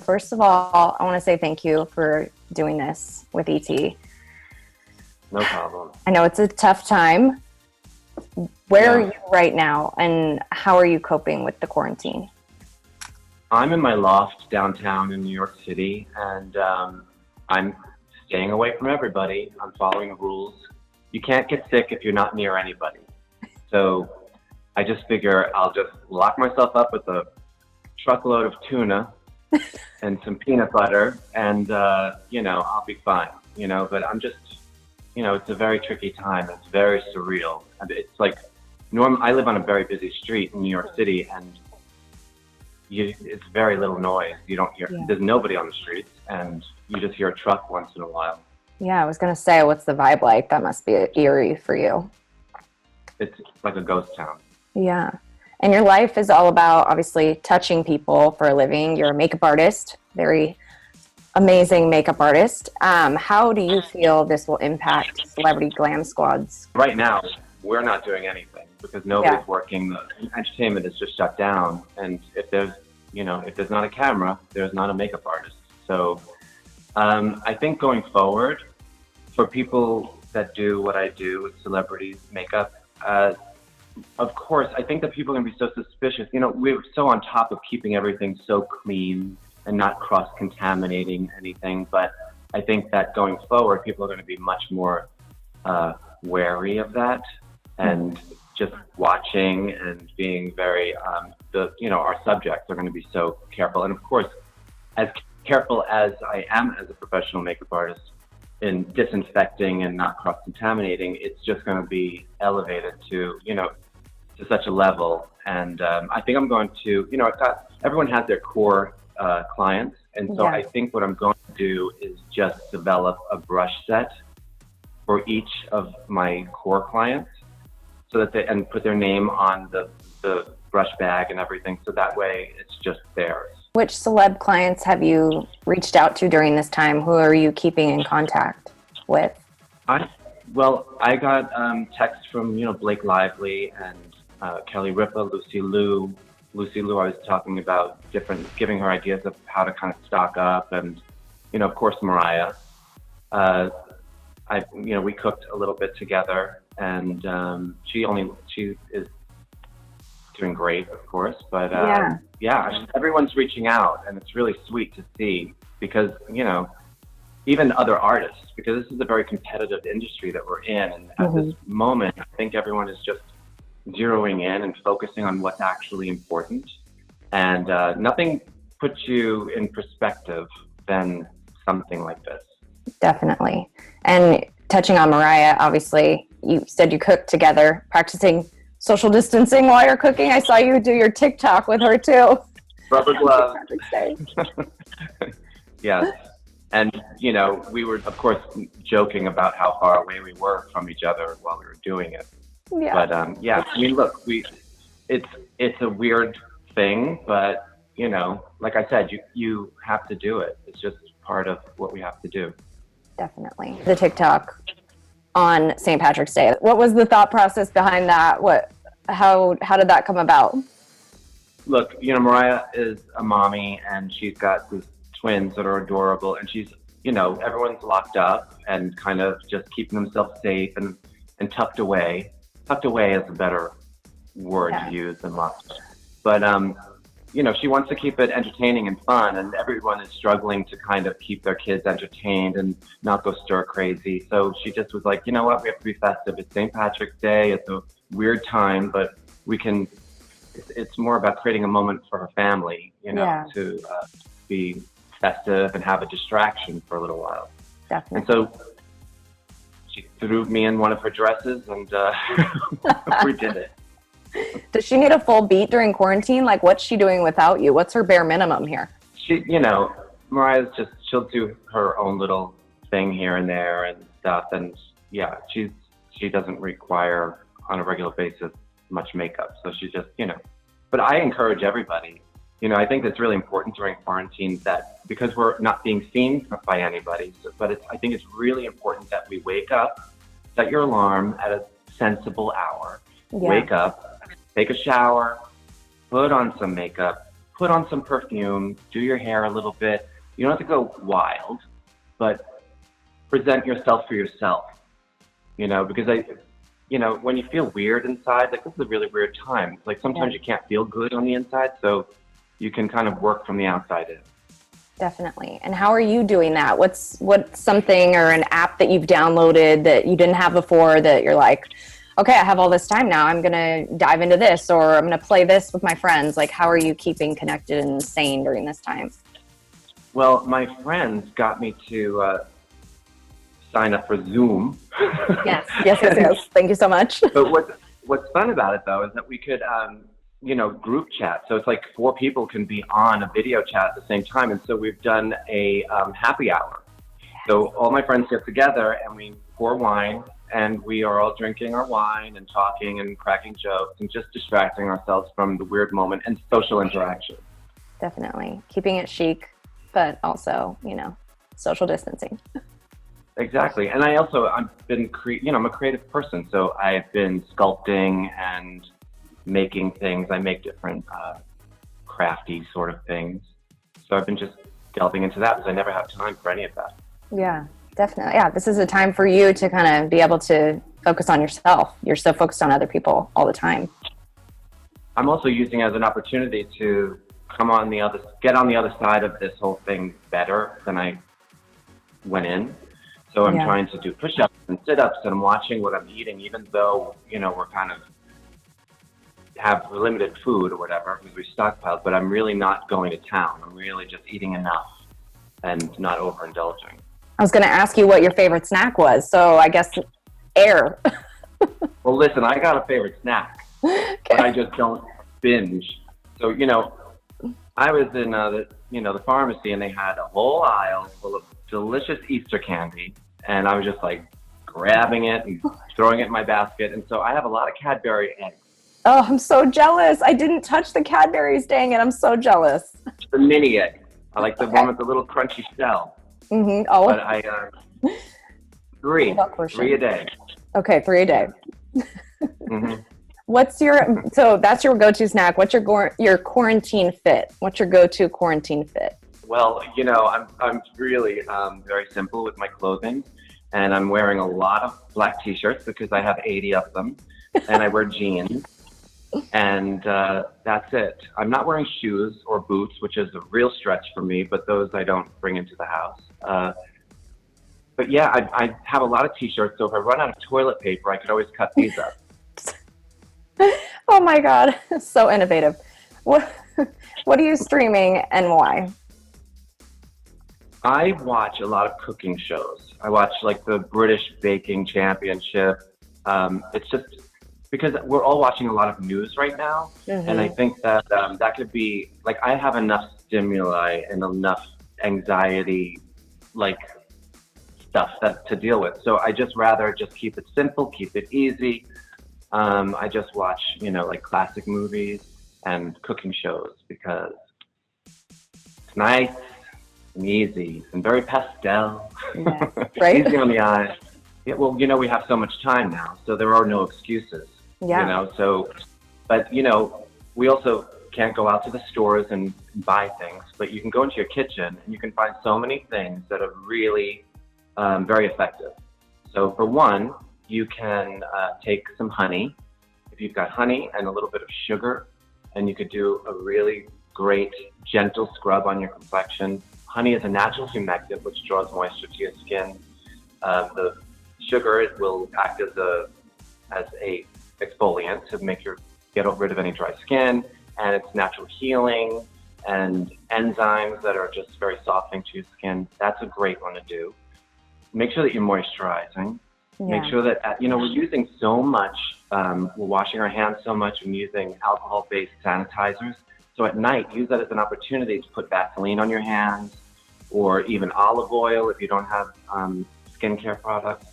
first of all, I want to say thank you for doing this with ET. No problem. I know it's a tough time. Where are you right now, and how are you coping with the quarantine? I'm in my loft downtown in New York City, and I'm staying away from everybody. I'm following the rules. You can't get sick if you're not near anybody. So I just figure I'll just lock myself up with a truckload of tuna and some peanut butter, and I'll be fine. But I'm just, it's a very tricky time. It's very surreal. And it's like I live on a very busy street in New York City, and it's very little noise. You don't hear, There's nobody on the streets, and you just hear a truck once in a while. Yeah, I was going to say, what's the vibe like? That must be eerie for you. It's like a ghost town. Yeah. And your life is all about, obviously, touching people for a living. You're a makeup artist, very amazing makeup artist. How do you feel this will impact celebrity glam squads? Right now, we're not doing anything because nobody's working. The entertainment is just shut down. And if there's not a camera, there's not a makeup artist. So I think going forward, for people that do what I do with celebrities makeup, of course, I think that people are going to be so suspicious. We're so on top of keeping everything so clean and not cross-contaminating anything. But I think that going forward, people are going to be much more wary of that and just watching and being very, our subjects are going to be so careful. And of course, as careful as I am as a professional makeup artist in disinfecting and not cross-contaminating, it's just going to be elevated to such a level. And I think I'm going to, everyone has their core clients. And so I think what I'm going to do is just develop a brush set for each of my core clients so that and put their name on the brush bag and everything. So that way it's just theirs. Which celeb clients have you reached out to during this time? Who are you keeping in contact with? I got texts from, Blake Lively and Kelly Ripa, Lucy Liu. Lucy Liu, I was talking about giving her ideas of how to kind of stock up, and, of course, Mariah. We cooked a little bit together, and she is doing great, of course, but everyone's reaching out, and it's really sweet to see because, even other artists, because this is a very competitive industry that we're in, and at this moment, I think everyone is just zeroing in and focusing on what's actually important, and nothing puts you in perspective than something like this. Definitely. And touching on Mariah, obviously, you said you cooked together, practicing social distancing while you're cooking. I saw you do your TikTok with her too. Rubber glove. Yes. And, we were, of course, joking about how far away we were from each other while we were doing it. Yeah. But, it's a weird thing, but, like I said, you have to do it. It's just part of what we have to do. Definitely. The TikTok on St. Patrick's Day. What was the thought process behind that? How did that come about? Look, Mariah is a mommy, and she's got these twins that are adorable, and she's, everyone's locked up and kind of just keeping themselves safe and tucked away. Tucked away is a better word to use than locked up. But, she wants to keep it entertaining and fun, and everyone is struggling to kind of keep their kids entertained and not go stir crazy. So she just was like, you know what, we have to be festive. It's St. Patrick's Day. It's a weird time, but it's more about creating a moment for her family, to be festive and have a distraction for a little while. Definitely. And so she threw me in one of her dresses, and we did it. Does she need a full beat during quarantine? Like, what's she doing without you? What's her bare minimum here? She, Mariah's she'll do her own little thing here and there and stuff. And she doesn't require on a regular basis much makeup. So she just, but I encourage everybody, I think it's really important during quarantine that because we're not being seen by anybody, I think it's really important that we wake up, set your alarm at a sensible hour, wake up, take a shower, put on some makeup, put on some perfume, do your hair a little bit. You don't have to go wild, but present yourself for yourself, because when you feel weird inside, like this is a really weird time. Like sometimes you can't feel good on the inside, so you can kind of work from the outside in. Definitely. And how are you doing that? What's something or an app that you've downloaded that you didn't have before that you're like, okay, I have all this time now, I'm going to dive into this, or I'm going to play this with my friends? Like, how are you keeping connected and sane during this time? Well, my friends got me to sign up for Zoom. Yes. Thank you so much. But what's fun about it, though, is that we could, group chat. So it's like 4 people can be on a video chat at the same time. And so we've done a happy hour. So all my friends get together and we pour wine, and we are all drinking our wine and talking and cracking jokes and just distracting ourselves from the weird moment and social interaction. Definitely. Keeping it chic, but also, social distancing. Exactly. And I've been, I'm a creative person. So I've been sculpting and making things. I make different crafty sort of things. So I've been just delving into that because I never have time for any of that. Yeah, definitely. Yeah, this is a time for you to kind of be able to focus on yourself. You're so focused on other people all the time. I'm also using it as an opportunity to get on the other side of this whole thing better than I went in. So I'm trying to do push-ups and sit-ups, and I'm watching what I'm eating, even though, we're kind of have limited food or whatever because we stockpiled, but I'm really not going to town. I'm really just eating enough and not overindulging. I was going to ask you what your favorite snack was, so I guess air. Well, listen, I got a favorite snack, but I just don't binge. So, I was in the pharmacy, and they had a whole aisle full of delicious Easter candy, and I was just like grabbing it and throwing it in my basket. And so I have a lot of Cadbury eggs. Oh, I'm so jealous. I didn't touch the Cadbury's, dang it. I'm so jealous. The mini egg. I like the one with the little crunchy shell. Mm-hmm. Oh. But I, three a day. Okay, 3 a day. Mm-hmm. So that's your go-to snack. What's your quarantine fit? What's your go-to quarantine fit? Well, I'm really very simple with my clothing, and I'm wearing a lot of black t-shirts because I have 80 of them, and I wear jeans, and that's it. I'm not wearing shoes or boots, which is a real stretch for me, but those I don't bring into the house. But yeah, I have a lot of t-shirts, so if I run out of toilet paper, I could always cut these up. Oh my God, so innovative. What are you streaming and why? I watch a lot of cooking shows. I watch like the British Baking Championship. It's just because we're all watching a lot of news right now. Mm-hmm. And I think that that could be like, I have enough stimuli and enough anxiety, like stuff to deal with. So I just rather just keep it simple, keep it easy. I just watch, like classic movies and cooking shows because it's nice and easy and very pastel. Yeah, right? Easy on the eyes. Yeah, well, we have so much time now, so there are no excuses. Yeah. But we also can't go out to the stores and buy things, but you can go into your kitchen and you can find so many things that are really very effective. So for one, you can take some honey. If you've got honey and a little bit of sugar, and you could do a really great gentle scrub on your complexion. Honey is a natural humectant which draws moisture to your skin. The sugar will act as a exfoliant to get rid of any dry skin, and it's natural healing and enzymes that are just very softening to your skin. That's a great one to do. Make sure that you're moisturizing. Yeah. Make sure that, we're using so much, we're washing our hands so much and using alcohol-based sanitizers. So at night, use that as an opportunity to put Vaseline on your hands or even olive oil if you don't have skincare products.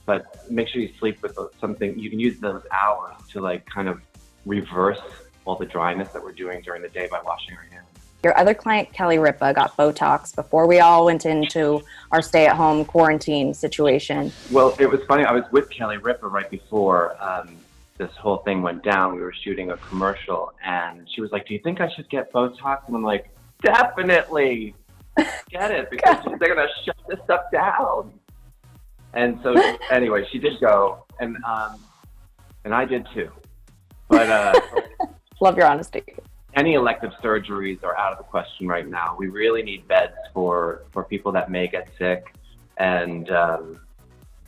But make sure you sleep with something. You can use those hours to kind of reverse all the dryness that we're doing during the day by washing our hands. Your other client, Kelly Ripa, got Botox before we all went into our stay-at-home quarantine situation. Well, it was funny. I was with Kelly Ripa right before this whole thing went down, we were shooting a commercial, and she was like, "Do you think I should get Botox?" And I'm like, "Definitely get it, because they're gonna shut this stuff down." And so anyway, she did go, and I did too. But Love your honesty. any elective surgeries are out of the question right now. We really need beds for people that may get sick, and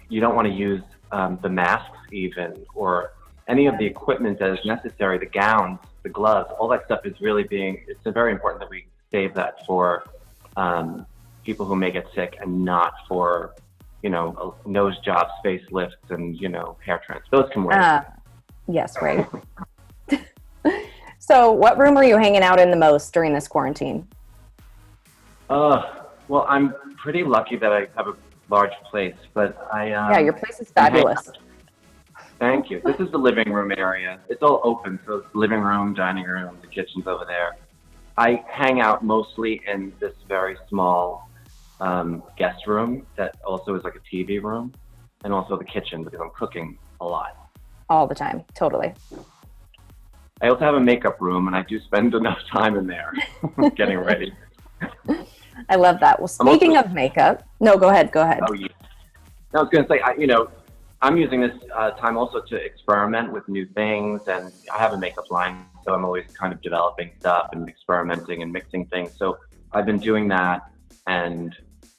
you don't want to use the masks even, or any of the equipment that is necessary, the gowns, the gloves, all that stuff is really it's very important that we save that for people who may get sick, and not for, nose jobs, facelifts, and, hair trans. Those can wait. Yes, right. So what room are you hanging out in the most during this quarantine? Well, I'm pretty lucky that I have a large place, but Yeah, your place is fabulous. Thank you. This is the living room area. It's all open, so it's living room, dining room, the kitchen's over there. I hang out mostly in this very small guest room that also is like a TV room, and also the kitchen, because I'm cooking a lot. All the time, totally. I also have a makeup room, and I do spend enough time in there getting ready. I love that. Well, speaking of makeup, no, go ahead. Oh, yeah. I was going to say, I'm using this time also to experiment with new things, and I have a makeup line, so I'm always kind of developing stuff and experimenting and mixing things. So I've been doing that and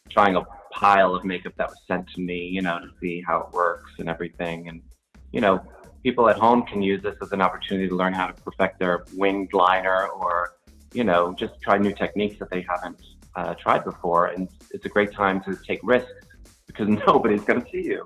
trying a pile of makeup that was sent to me, to see how it works and everything. And, people at home can use this as an opportunity to learn how to perfect their winged liner, or, just try new techniques that they haven't tried before. And it's a great time to take risks, because nobody's going to see you.